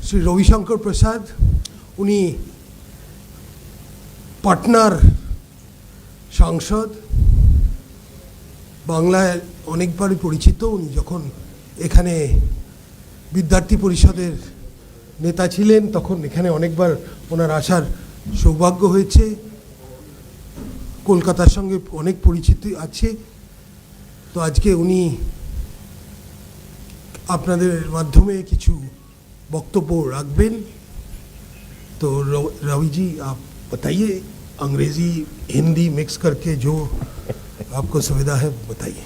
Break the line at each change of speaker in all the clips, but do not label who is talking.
শ্রী রবিশঙ্কর প্রসাদ, উনি পাটনার সাংসদ, বাংলায় অনেকবারই পরিচিত। উনি যখন এখানে বিদ্যার্থী পরিষদের নেতা ছিলেন তখন এখানে অনেকবার ওনার আসার সৌভাগ্য হয়েছে। কলকাতার সঙ্গে অনেক পরিচিতি আছে। তো আজকে উনি আপনাদের মাধ্যমে কিছু বক্তব্য রাখবেন। तो रवि जी आप बताइए, अंग्रेजी हिंदी मिक्स करके जो आपको सुविधा है बताइए।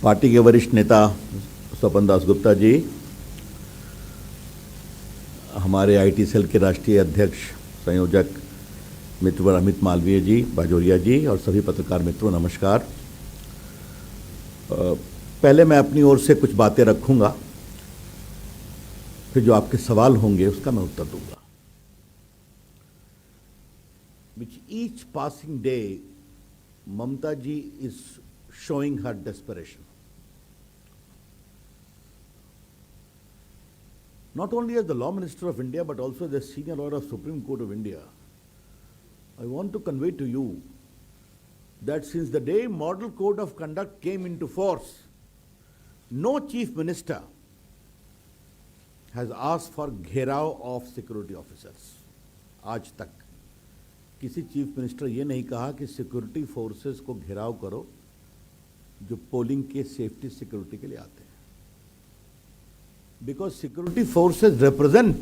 पार्टी के वरिष्ठ नेता स्वपन दास गुप्ता जी, हमारे आईटी सेल के राष्ट्रीय अध्यक्ष संयोजक मित्र अमित मालवीय जी, बाजोरिया जी और सभी पत्रकार मित्रों, नमस्कार। पहले मैं अपनी ओर से कुछ बातें रखूंगा, फिर जो आपके सवाल होंगे उसका मैं उत्तर दूंगा। With each passing day, Mamata ji is showing her desperation. Not only as the Law Minister of India, but also as the Senior Lawyer of Supreme Court of India, I want to convey to you that since the day Model Code of Conduct came into force, no Chief Minister has asked for घेराव of security officers. आज तक किसी chief minister ये नहीं कहा कि security forces को घेराव करो जो पोलिंग के सेफ्टी सिक्योरिटी के लिए आते हैं, because security forces represent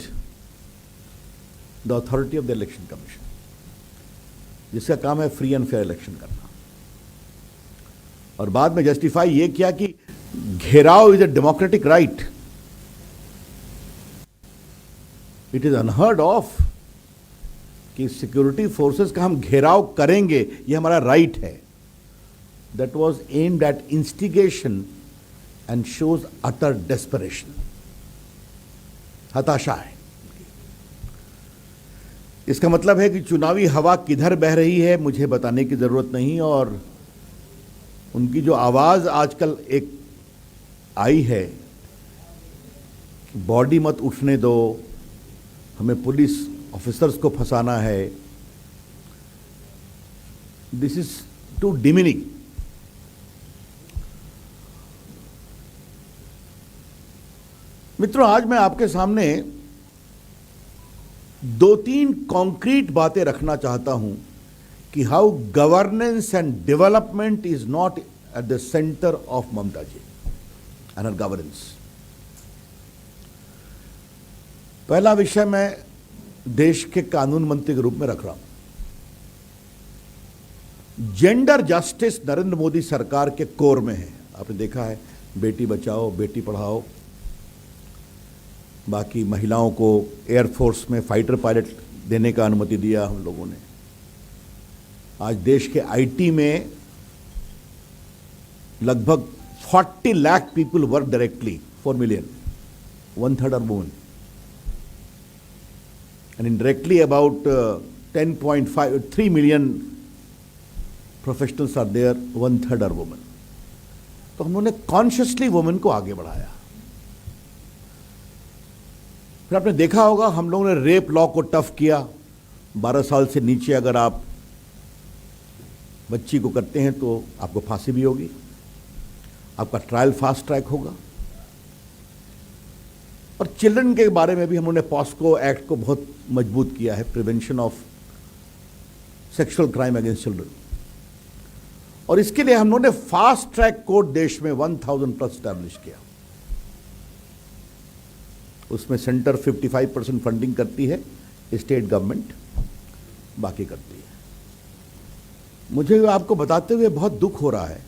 the authority of the election commission, जिसका काम है फ्री एंड फेयर इलेक्शन करना। और बाद में जस्टिफाई ये किया कि घेराव is a democratic right. It is unheard of कि सिक्योरिटी फोर्सेस का हम घेराव करेंगे, ये हमारा राइट है। That was aimed at instigation and shows utter desperation, हताशा है। इसका मतलब है कि चुनावी हवा किधर बह रही है मुझे बताने की जरूरत नहीं, और उनकी जो आवाज आजकल एक आई है कि बॉडी मत उठने दो, हमें पुलिस ऑफिसर्स को फंसाना है, दिस इज टू डिमिनिंग। मित्रों, आज मैं आपके सामने दो तीन कॉन्क्रीट बातें रखना चाहता हूं कि how governance and development is not at the centre of Mamata ji and her governance. पहला विषय मैं देश के कानून मंत्री के रूप में रख रहा हूं। जेंडर जस्टिस नरेंद्र मोदी सरकार के कोर में है। आपने देखा है, बेटी बचाओ बेटी पढ़ाओ, बाकी महिलाओं को एयरफोर्स में फाइटर पायलट देने का अनुमति दिया हम लोगों ने। आज देश के आईटी में लगभग 40 lakh people work directly, 4 million, 1/3 are women, and indirectly about 3 million professionals are there, 1/3 are women. तो हम लोगों ने कॉन्शियसली वुमेन को आगे बढ़ाया। फिर आपने देखा होगा हम लोगों ने रेप लॉ को टफ किया। 12 साल से नीचे अगर आप बच्ची को करते हैं तो आपको फांसी भी होगी, आपका ट्रायल फास्ट ट्रैक होगा। और चिल्ड्रन के बारे में भी हम लोगों ने पॉस्को एक्ट को बहुत मजबूत किया है, prevention of sexual crime against children. और इसके लिए हम लोगों ने फास्ट ट्रैक कोर्ट देश में 1000+ स्टैब्लिश किया। उसमें सेंटर 55% फंडिंग करती है, स्टेट गवर्नमेंट बाकी करती है। मुझे आपको बताते हुए बहुत दुख हो रहा है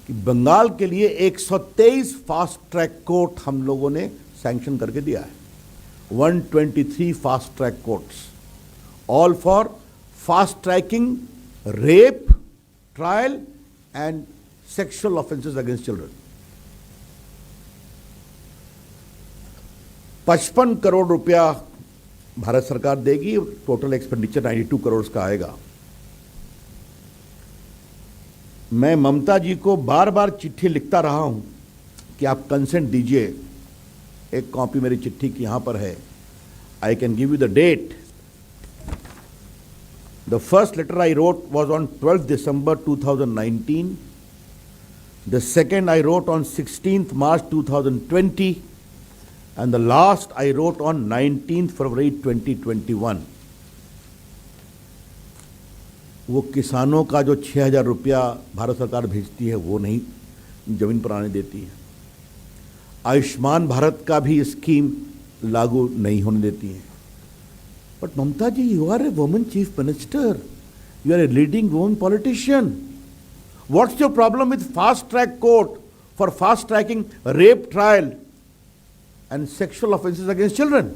कि बंगाल के लिए 123 फास्ट ट्रैक कोर्ट हम लोगों ने सैंक्शन करके दिया है। 123 fast track courts, all for fast tracking rape trial and sexual offences against children. 55 crore रुपया भारत सरकार देगी, टोटल एक्सपेंडिचर 92 करोड़ का आएगा। मैं ममता जी को बार बार चिट्ठी लिखता रहा हूं कि आप कंसेंट दीजिए। एक कॉपी मेरी चिट्ठी की यहां पर है। I can give you the date. The first letter I wrote was on 12 December 2019. The second I wrote on 16th March 2020. And the last I wrote on 19th February 2021. वो किसानों का जो 6,000 रुपया भारत सरकार भेजती है वो नहीं जमीन पर आने देती है। आयुष्मान भारत का भी स्कीम लागू नहीं होने देती है। But Mamata ji, you are a woman chief minister, you are a leading woman politician. What's your problem with fast track court for fast tracking rape trial and sexual offences against children?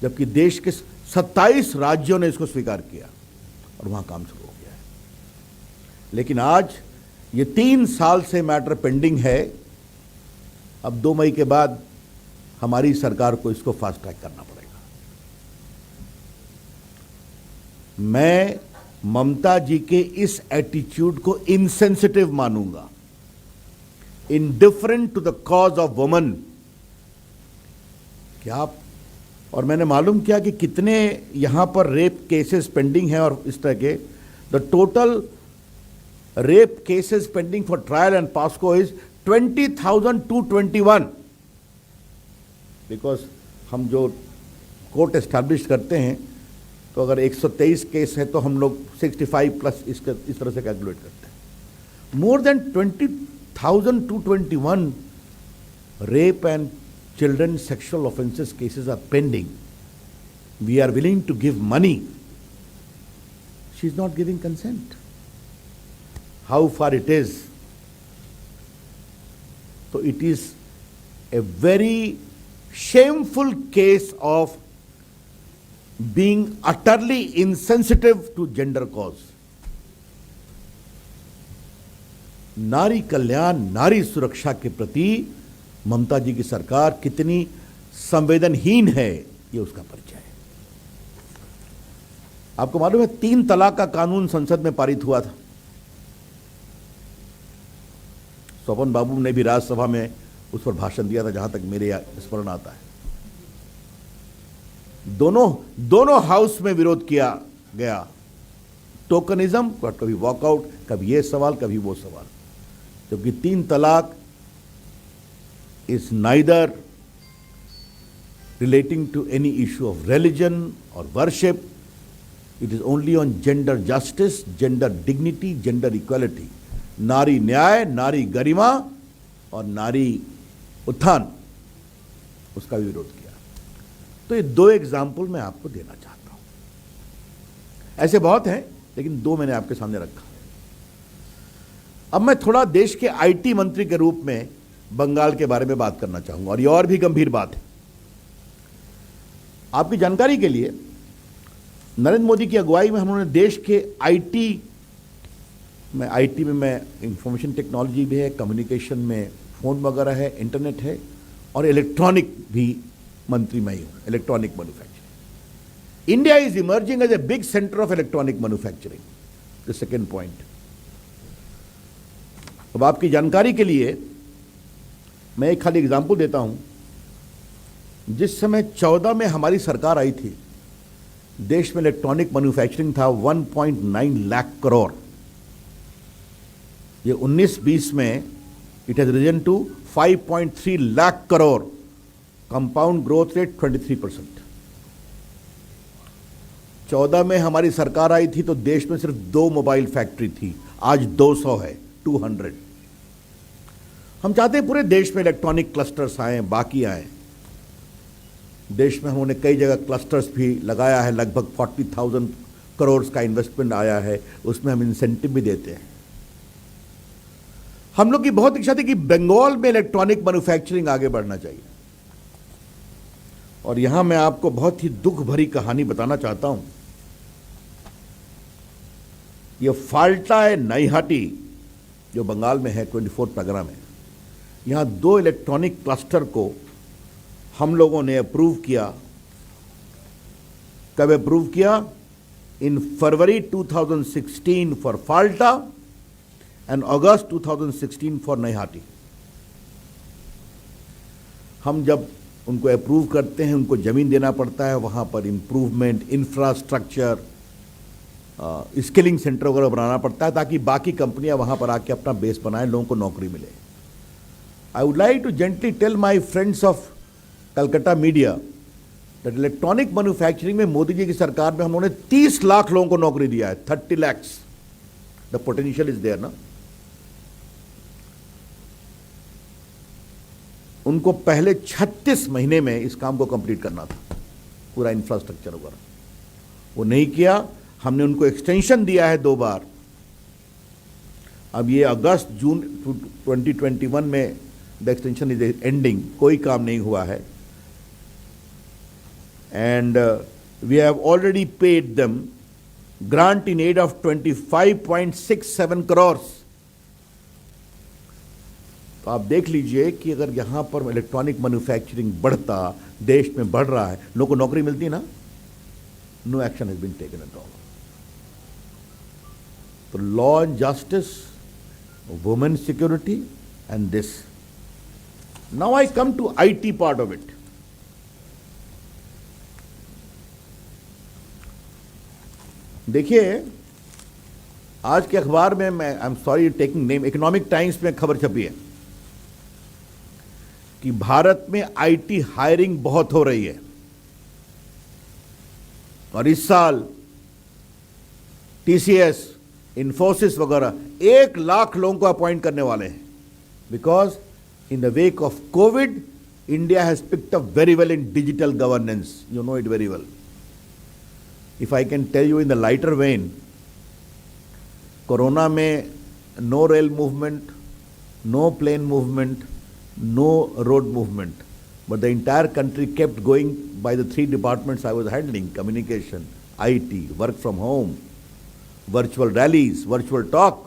जबकि देश के 27 राज्यों ने इसको स्वीकार किया और वहां काम शुरू हो गया है। लेकिन आज ये 3 साल से मैटर पेंडिंग है। अब 2 मई के बाद हमारी सरकार को इसको फास्ट ट्रैक करना पड़ेगा। मैं ममता जी के इस एटीट्यूड को इनसेंसिटिव मानूंगा, indifferent to the cause of woman। क्या आप, और मैंने मालूम किया कि कितने यहां पर रेप केसेस पेंडिंग हैं और इस तरह के, the total rape cases pending for trial and POCSO is 20,221। Because हम जो कोर्ट एस्टैब्लिश करते हैं तो अगर 123 केस है तो हम लोग 65 प्लस इस तरह से कैलकुलेट करते हैं। More than 20,221 rape and children sexual offenses cases are pending. We are willing to give money. She is not giving consent. How far it is? So it is a very shameful case of being utterly insensitive to gender cause. नारी कल्याण, नारी सुरक्षा के प्रति ममता जी की सरकार कितनी संवेदनहीन है, ये उसका परिचय है। आपको मालूम है 3 तलाक का कानून संसद में पारित हुआ था। स्वपन बाबू ने भी राज्यसभा में उस पर भाषण दिया था, जहां तक मेरे स्मरण आता है। दोनों हाउस में विरोध किया गया। टोकनिज्म, कभी वॉकआउट, कभी ये सवाल कभी वो सवाल। जबकि 3 तलाक is neither relating to any issue of religion or worship. It is only on gender justice, gender dignity, gender equality. नारी न्याय, नारी गरिमा और नारी उत्थान, उसका भी विरोध किया। तो ये 2 एग्जाम्पल मैं आपको देना चाहता हूं। ऐसे बहुत हैं, लेकिन 2 मैंने आपके सामने रखा। अब मैं थोड़ा देश के आईटी मंत्री के रूप में बंगाल के बारे में बात करना चाहूंगा, और ये और भी गंभीर बात है। आपकी जानकारी के लिए, नरेंद्र मोदी की अगुवाई में हमने देश के आईटी में मैं इंफॉर्मेशन टेक्नोलॉजी भी है, कम्युनिकेशन में फोन वगैरह है, इंटरनेट है, और इलेक्ट्रॉनिक भी मंत्री मैं ही हूं, electronic manufacturing. India is emerging as a big centre of electronic manufacturing. The second point. अब आपकी जानकारी के लिए मैं एक खाली एग्जाम्पल देता हूं। जिस समय 14 में हमारी सरकार आई थी, देश में इलेक्ट्रॉनिक मैन्युफैक्चरिंग था 1.9 लाख करोड़। ये 19-20 में it has risen to 5.3 lakh crore, compound growth rate 23%। 14 में हमारी सरकार आई थी तो देश में सिर्फ 2 मोबाइल फैक्ट्री थी, आज 200 है, 200। हम चाहते हैं पूरे देश में इलेक्ट्रॉनिक क्लस्टर्स आए, बाकी आए। देश में हमने कई जगह क्लस्टर्स भी लगाया है, लगभग 40,000 करोड़ का इन्वेस्टमेंट आया है, उसमें हम इंसेंटिव भी देते हैं। हम लोग की बहुत इच्छा थी कि बंगाल में इलेक्ट्रॉनिक मैन्युफैक्चरिंग आगे बढ़ना चाहिए। और यहां मैं आपको बहुत ही दुख भरी कहानी बताना चाहता हूं। यह फाल्टा नईहाटी जो बंगाल में है, 24 परगना में, यहां 2 इलेक्ट्रॉनिक क्लस्टर को हम लोगों ने अप्रूव किया। कब अप्रूव किया? इन फरवरी 2016 for Falta and August 2016 for Naihati. हम जब उनको अप्रूव करते हैं, उनको ज़मीन देना पड़ता है, वहाँ पर इम्प्रूवमेंट, इंफ्रास्ट्रक्चर, स्किलिंग सेंटर वगैरह बनाना पड़ता है ताकि बाकी कंपनियां वहाँ पर आके अपना बेस बनाएं, लोगों को नौकरी मिले. I would like to gently tell my friends of Calcutta media that electronic manufacturing में मोदी जी की सरकार में हम लोगों ने 30 लाख लोगों को नौकरी दिया है. 30 lakhs. The potential is there ना. उनको पहले 36 महीने में इस काम को कंप्लीट करना था, पूरा इंफ्रास्ट्रक्चर वगैरह. वो नहीं किया. हमने उनको एक्सटेंशन दिया है 2 बार. अब ये अगस्त जून 2021 में द एक्सटेंशन इज एंडिंग. कोई काम नहीं हुआ है. And we have already paid them grant in aid of 25.67 crores. तो आप देख लीजिए कि अगर यहां पर इलेक्ट्रॉनिक मैन्युफैक्चरिंग बढ़ता, देश में बढ़ रहा है, लोगों को नौकरी मिलती ना. No action has been taken at all. तो law and justice, women security and this. Now I come to IT part of it. देखिए, आज के अखबार में, मैं I am sorry taking name, Economic Times में खबर छपी है कि भारत में आईटी हायरिंग बहुत हो रही है और इस साल टीसीएस, इन्फोसिस वगैरह 1 लाख लोगों को अपॉइंट करने वाले हैं. Because in the wake of Covid, India has picked up very well in digital governance. You know it very well. If I can tell you in the lighter vein, corona में no rail movement, no plane movement, no road movement, but the entire country kept going by the 3 departments I was handling: communication, IT, work from home, virtual rallies, virtual talk.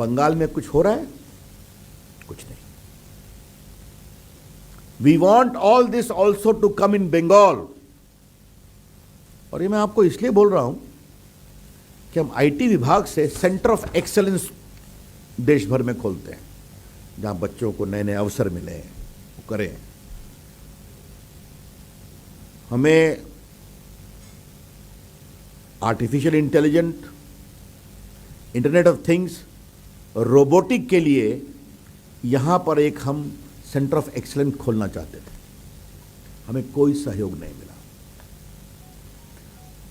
Bengal में कुछ हो रहा है? कुछ नहीं. We want all this also to come in Bengal. और ये मैं आपको इसलिए बोल रहा हूं कि हम आईटी विभाग से सेंटर ऑफ एक्सेलेंस देश भर में खोलते हैं, जहां बच्चों को नए नए अवसर मिले, वो करें. हमें artificial intelligent, internet of things, robotic के लिए यहां पर एक हम सेंटर ऑफ एक्सीलेंस खोलना चाहते थे. हमें कोई सहयोग नहीं मिला.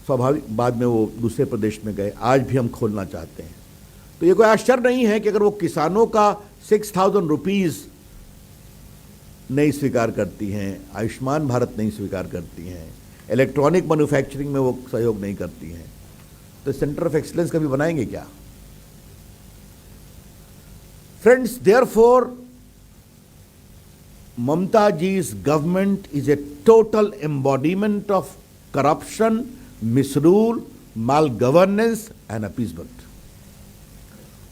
स्वाभाविक बाद में वो दूसरे प्रदेश में गए. आज भी हम खोलना चाहते हैं. तो ये कोई आश्चर्य नहीं है कि अगर वो किसानों का 6,000 रुपीज नहीं स्वीकार करती हैं, आयुष्मान भारत नहीं स्वीकार करती हैं, इलेक्ट्रॉनिक मैन्युफैक्चरिंग में वो सहयोग नहीं करती हैं, तो सेंटर ऑफ एक्सीलेंस कभी बनाएंगे क्या? Friends, therefore Mamata ji's government is a total embodiment of corruption, misrule, mal governance and appeasement.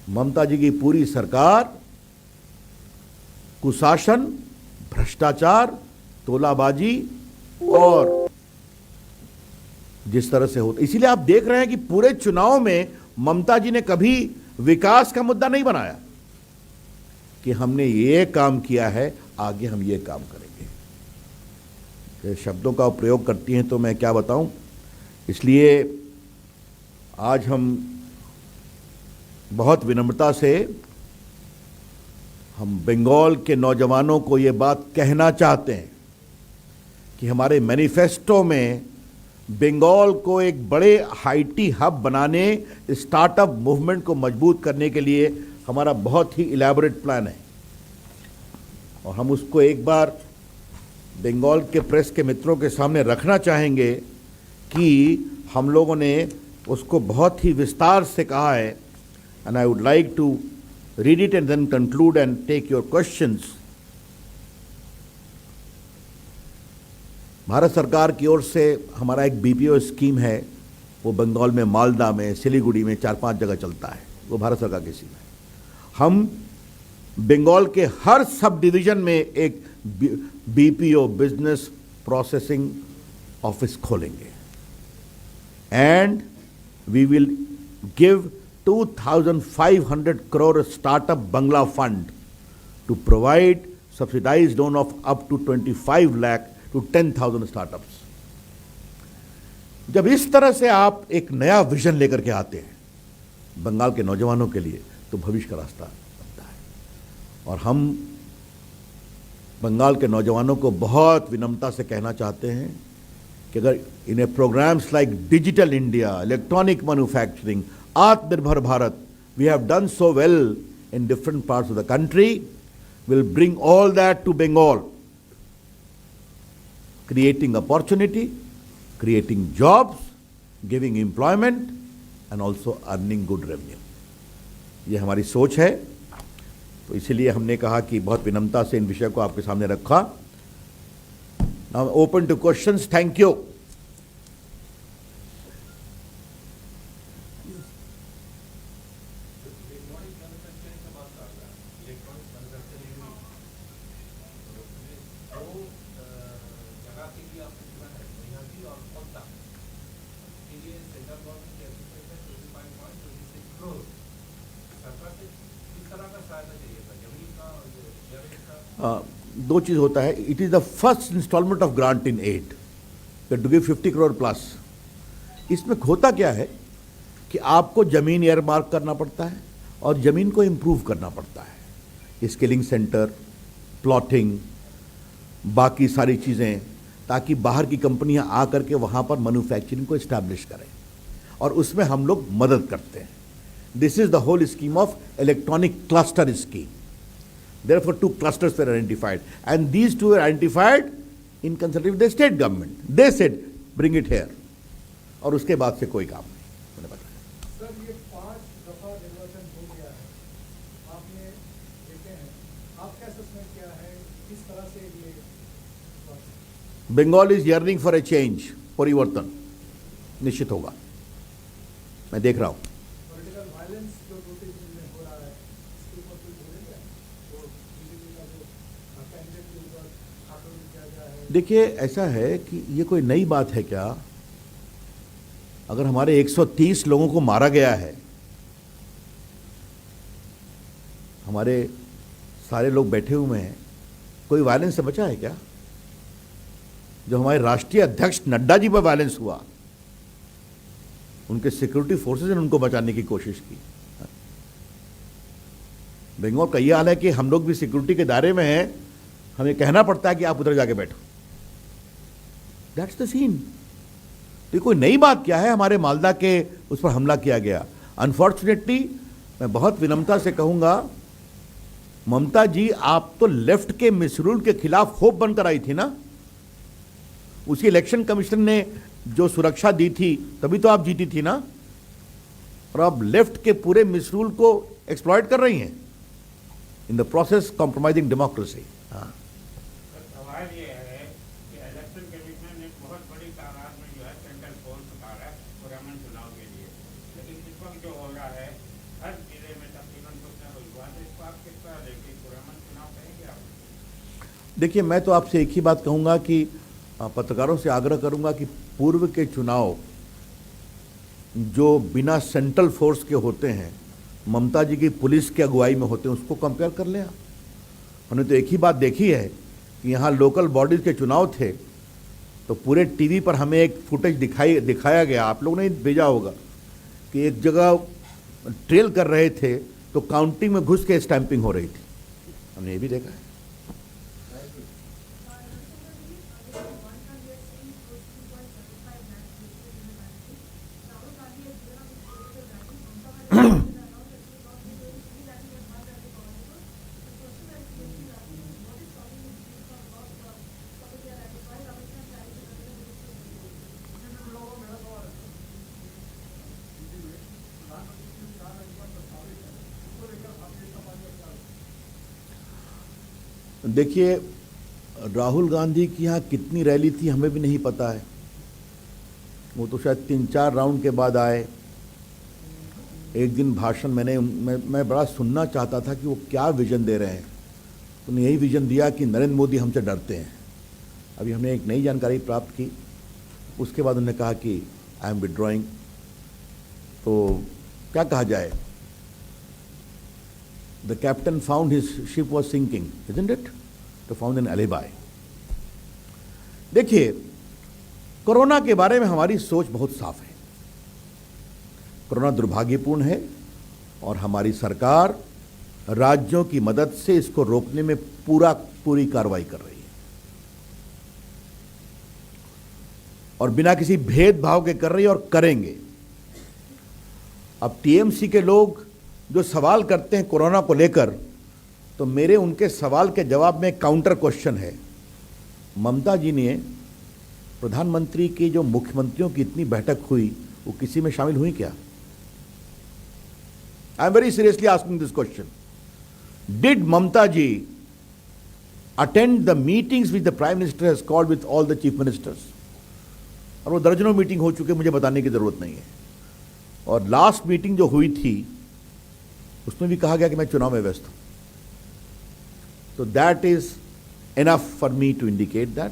Mamata ji की पूरी सरकार कुशासन, भ्रष्टाचार, तोलाबाजी और जिस तरह से होता, इसीलिए आप देख रहे हैं कि पूरे चुनाव में ममता जी ने कभी विकास का मुद्दा नहीं बनाया कि हमने ये काम किया है, आगे हम ये काम करेंगे. ये शब्दों का प्रयोग करती हैं तो मैं क्या बताऊं. इसलिए आज हम बहुत विनम्रता से हम बंगाल के नौजवानों को ये बात कहना चाहते हैं कि हमारे मैनिफेस्टो में बंगाल को एक बड़े आईटी हब बनाने, स्टार्टअप मूवमेंट को मजबूत करने के लिए हमारा बहुत ही इलैबोरेट प्लान है. और हम उसको एक बार बंगाल के प्रेस के मित्रों के सामने रखना चाहेंगे कि हम लोगों ने उसको बहुत ही विस्तार से कहा है. And I would like to read it and then conclude and take your questions. Bharat सरकार की ओर से हमारा एक बीपीओ स्कीम है, वो बंगाल में मालदा में, सिलीगुड़ी में 4-5 जगह चलता है. वो भारत सरकार की स्कीम है. हम बंगाल के हर सब डिवीजन में एक बीपीओ, बिजनेस प्रोसेसिंग ऑफिस खोलेंगे. And we will give 2,500 crore startup Bangla fund to provide subsidized loan of up to 25 lakh to 10,000 startups. जब इस तरह से आप एक नया विजन लेकर के आते हैं बंगाल के नौजवानों के लिए, तो भविष्य का रास्ता बनता है। और हम बंगाल के नौजवानों को बहुत विनम्रता से कहना चाहते हैं कि अगर इन्हें programmes like Digital India, electronic manufacturing, Atmanirbhar Bharat, we have done so well in different parts of the country, will bring all that to Bengal, creating opportunity, creating jobs, giving employment and also earning good revenue. ये हमारी सोच है, तो इसीलिए हमने कहा कि बहुत विनम्रता से इन विषय को आपके सामने रखा। Now open to questions. Thank you. दो चीज होता है, it is the first instalment of grant in aid to give 50 crore plus. इसमें होता क्या है कि आपको जमीन एयरमार्क करना पड़ता है और जमीन को इंप्रूव करना पड़ता है, स्किलिंग सेंटर, प्लॉटिंग, बाकी सारी चीज़ें, ताकि बाहर की कंपनियां आकर के वहां पर मैन्युफैक्चरिंग को इस्टेब्लिश करें, और उसमें हम लोग मदद करते हैं। This is the whole scheme of electronic cluster scheme. Therefore, 2 clusters were identified, and these 2 were identified in consultation with the state government. They said, "Bring it here," और उसके बाद से कोई काम नहीं मैंने बताया।
सर, ये 5 दफा निर्वाचन हो गया है, आपने देखे हैं, आपका असेसमेंट क्या है, किस तरह से ये
Bengal is yearning for a change, परिवर्तन निश्चित होगा, मैं देख रहा हूँ।
पॉलिटिकल वायलेंस जो 2-3 दिन में हो रहा है, इसके ऊपर कुछ बोलेंगे? तो बीजेपी का जो कैंडिडेट के ऊपर आक्रमण किया गया है।
देखिए, ऐसा है कि ये कोई नई बात है क्या? अगर हमारे 130 लोगों को मारा गया है, हमारे सारे लोग बैठे हुए हैं, कोई वायलेंस से बचा है क्या? जो हमारे राष्ट्रीय अध्यक्ष नड्डा जी पर वायलेंस हुआ, उनके सिक्योरिटी फोर्सेस ने उनको बचाने की कोशिश की। बंगाल का यह हाल है कि हम लोग भी सिक्योरिटी के दायरे में हैं, हमें कहना पड़ता है कि आप उधर जाके बैठो। That's the scene. तो कोई नई बात क्या है? हमारे मालदा के उस पर हमला किया गया। अनफॉर्चुनेटली मैं बहुत विनम्रता से कहूंगा, ममता जी, आप तो लेफ्ट के मिसरूल के खिलाफ होप बनकर आई थी ना। उसी इलेक्शन कमीशन ने जो सुरक्षा दी थी, तभी तो आप जीती थी ना। और आप लेफ्ट के पूरे मिसरूल को एक्सप्लॉइट कर रही हैं, in the process compromising democracy. हाँ,
सवाल ये है कि इलेक्शन कमीशन ने बहुत बड़ी तादाद में जो है सेंट्रल फोर्स उतारा है पुरअमन चुनाव के लिए, लेकिन इस वक्त जो हो रहा है हर जिले में तकरीबन कुछ न कुछ हुआ, तो इसको आप किस तरह देखिए? पुरअमन चुनाव कहेंगे आप?
देखिए, मैं तो आपसे एक ही बात कहूंगा कि पत्रकारों से आग्रह करूंगा कि पूर्व के चुनाव जो बिना सेंट्रल फोर्स के होते हैं, ममता जी की पुलिस की अगुवाई में होते हैं, उसको कंपेयर कर लें आप। हमने तो एक ही बात देखी है कि यहाँ लोकल बॉडीज के चुनाव थे, तो पूरे टीवी पर हमें एक फुटेज दिखाया गया, आप लोगों ने भेजा होगा, कि एक जगह ट्रेल कर रहे थे तो काउंटिंग में घुस के स्टैंपिंग हो रही थी। हमने ये भी देखा है। देखिए, राहुल गांधी की यहाँ कितनी रैली थी हमें भी नहीं पता है। वो तो शायद 3-4 राउंड के बाद आए। एक दिन भाषण मैं बड़ा सुनना चाहता था कि वो क्या विजन दे रहे हैं। उन्होंने यही विजन दिया कि नरेंद्र मोदी हमसे डरते हैं। अभी हमने एक नई जानकारी प्राप्त की, उसके बाद उन्होंने कहा कि आई एम विड्रॉइंग। तो क्या कहा जाए, the captain found his ship was sinking, isn't it, तो फाउंड एन एलिबाई। देखिए, कोरोना के बारे में हमारी सोच बहुत साफ है। कोरोना दुर्भाग्यपूर्ण है और हमारी सरकार राज्यों की मदद से इसको रोकने में पूरी कार्रवाई कर रही है और बिना किसी भेदभाव के कर रही है और करेंगे। अब टीएमसी के लोग जो सवाल करते हैं कोरोना को लेकर, तो मेरे उनके सवाल के जवाब में काउंटर क्वेश्चन है। ममता जी ने प्रधानमंत्री की जो मुख्यमंत्रियों की इतनी बैठक हुई, वो किसी में शामिल हुई क्या? I am very seriously asking this question. Did Mamata ji attend the meetings with the prime minister has called with all the chief ministers? और वो दर्जनों मीटिंग हो चुके, मुझे बताने की जरूरत नहीं है। और लास्ट मीटिंग जो हुई थी उसमें भी कहा गया कि मैं चुनाव में व्यस्त हूं। तो that is enough for me to indicate that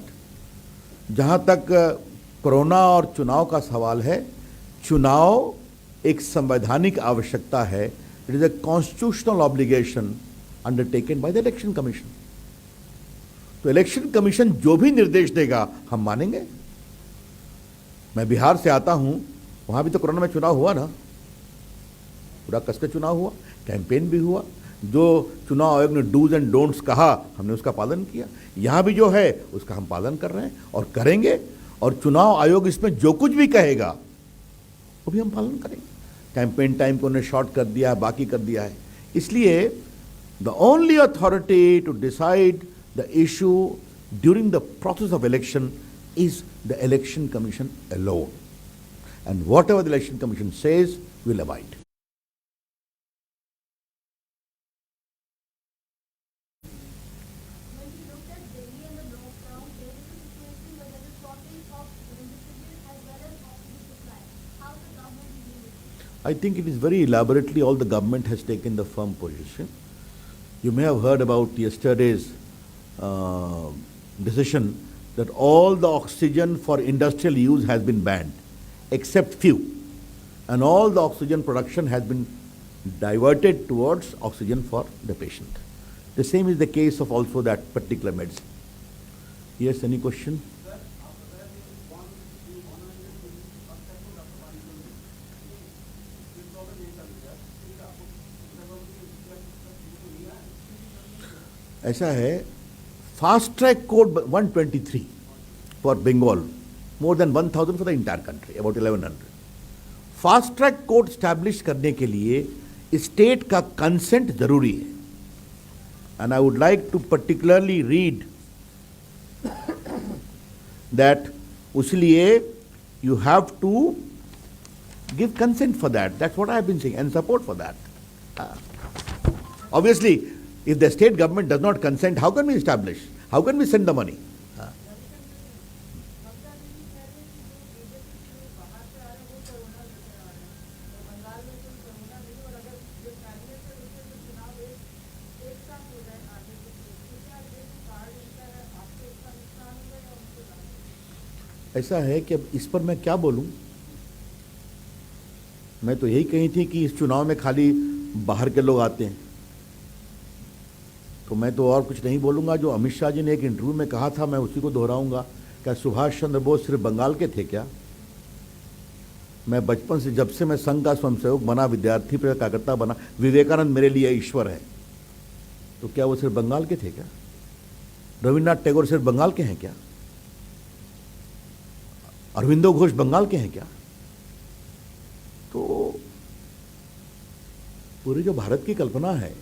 जहां तक कोरोना और चुनाव का सवाल है, चुनाव एक संवैधानिक आवश्यकता है। It is a constitutional obligation undertaken by the election commission. तो इलेक्शन कमीशन जो भी निर्देश देगा हम मानेंगे। मैं बिहार से आता हूं, वहां भी तो कोरोना में चुनाव हुआ ना, पूरा कसकर चुनाव हुआ, कैंपेन भी हुआ। जो चुनाव आयोग ने डूज एंड डोंट्स कहा, हमने उसका पालन किया। यहां भी जो है उसका हम पालन कर रहे हैं और करेंगे। और चुनाव आयोग इसमें जो कुछ भी कहेगा वो भी हम पालन करेंगे। कैंपेन टाइम को उन्हें शॉर्ट कर दिया है, बाकी कर दिया है। इसलिए the only authority to decide the issue during the process of election is the Election Commission alone. And whatever the Election Commission says, we will abide.
When we looked at Delhi and the lockdown, there is a situation where there is shortage of remdesivir as well as oxygen supply. How is the government dealing with it?
I think it is very elaborately all the government has taken the firm position. You may have heard about yesterday's decision that all the oxygen for industrial use has been banned, except few. And all the oxygen production has been diverted towards oxygen for the patient. The same is the case of also that particular medicine. Yes, any question? ऐसा है, fast track code 123 for Bengal, more than 1000 for the entire country, about 1100. Fast track court establish करने के लिए state का consent जरूरी है। And I would like to particularly read that, उसलिए you have to give consent for that. That's what I have been saying and support for that. Obviously, if the state government does not consent, how can we establish? How can we send the money? ऐसा है कि अब इस पर मैं क्या बोलूं। मैं तो यही कही थी कि इस चुनाव में खाली बाहर के लोग आते हैं, तो मैं तो और कुछ नहीं बोलूंगा। जो अमित शाह जी ने एक इंटरव्यू में कहा था, मैं उसी को दोहराऊंगा। क्या सुभाष चंद्र बोस सिर्फ बंगाल के थे क्या? मैं बचपन से, जब से मैं संघ का स्वयंसेवक बना, विद्यार्थी कार्यकर्ता बना, विवेकानंद मेरे लिए ईश्वर है, तो क्या वो सिर्फ बंगाल के थे क्या? रविन्द्रनाथ टैगोर सिर्फ बंगाल के हैं क्या? अरविंदो घोष बंगाल के हैं क्या? तो पूरी जो भारत की कल्पना है,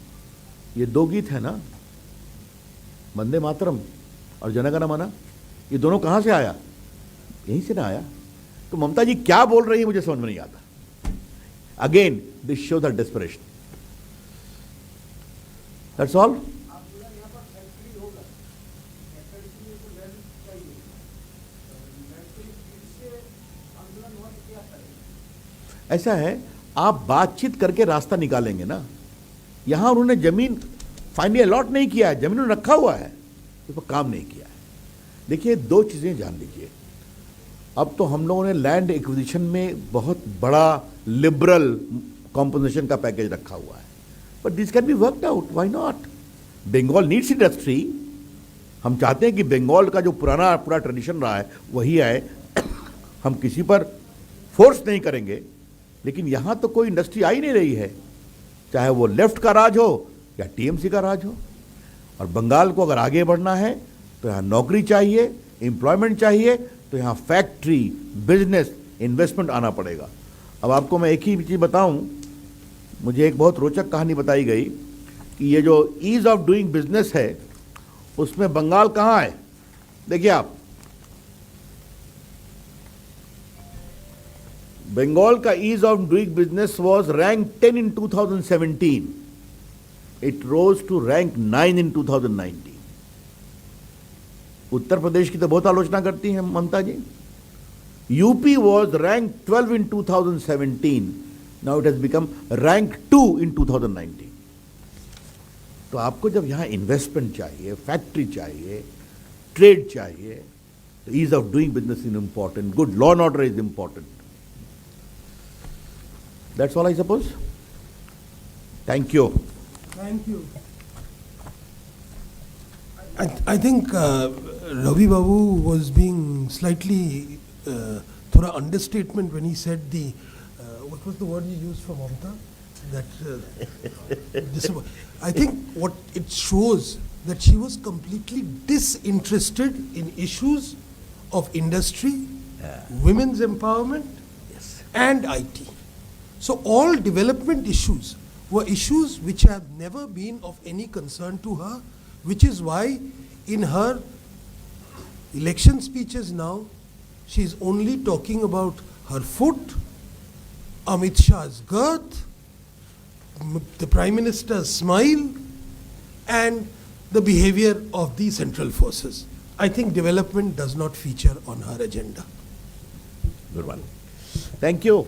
ये दो गीत है ना, वंदे मातरम और जनगण मन, ये दोनों कहां से आया? यहीं से ना आया? तो ममता जी क्या बोल रही है मुझे समझ में नहीं आता। Again this shows the desperation. That's all. ऐसा है, आप बातचीत करके रास्ता निकालेंगे ना। यहां उन्होंने जमीन फाइनली अलॉट नहीं किया है, जमीन रखा हुआ है, उस पर काम नहीं किया है। देखिए, दो चीजें जान लीजिए। अब तो हम लोगों ने लैंड एक्विजिशन में बहुत बड़ा लिबरल कॉम्पोजिशन का पैकेज रखा हुआ है, but this can be worked out, why not? Bengal needs industry. हम चाहते हैं कि बंगाल का जो पुराना पूरा ट्रेडिशन रहा है वही आए। हम किसी पर फोर्स नहीं करेंगे, लेकिन यहां तो कोई इंडस्ट्री आ ही नहीं रही है, चाहे वो लेफ्ट का राज हो या टीएमसी का राज हो। और बंगाल को अगर आगे बढ़ना है तो यहाँ नौकरी चाहिए, एम्प्लॉयमेंट चाहिए, तो यहाँ फैक्ट्री, बिजनेस, इन्वेस्टमेंट आना पड़ेगा। अब आपको मैं एक ही चीज़ बताऊं, मुझे एक बहुत रोचक कहानी बताई गई कि ये जो ईज ऑफ डूइंग बिजनेस है उसमें बंगाल कहाँ है। देखिए आप, बंगाल का ease of doing business was rank 10 in 2017. It rose to rank 9 in 2019. Uttar Pradesh की तो बहुत आलोचना करती हैं Mamata ji. UP was ranked 12 in 2017. Now it has become rank 2 in 2019. तो आपको जब यहां इन्वेस्टमेंट चाहिए, फैक्ट्री चाहिए, ट्रेड चाहिए, तो ease of doing business is important, good law and order is important. That's all I suppose. Thank you.
Thank you. I think Ravi Babu was being slightly thora understatement when he said the what was the word you used for Mamta? That I think what it shows that she was completely disinterested in issues of industry, women's empowerment, and IT. So all development issues were issues which have never been of any concern to her, which is why in her election speeches now, she is only talking about her foot, Amit Shah's girth, the Prime Minister's smile, and the behavior of the central forces. I think development does not feature on her agenda.
Good one. Thank you.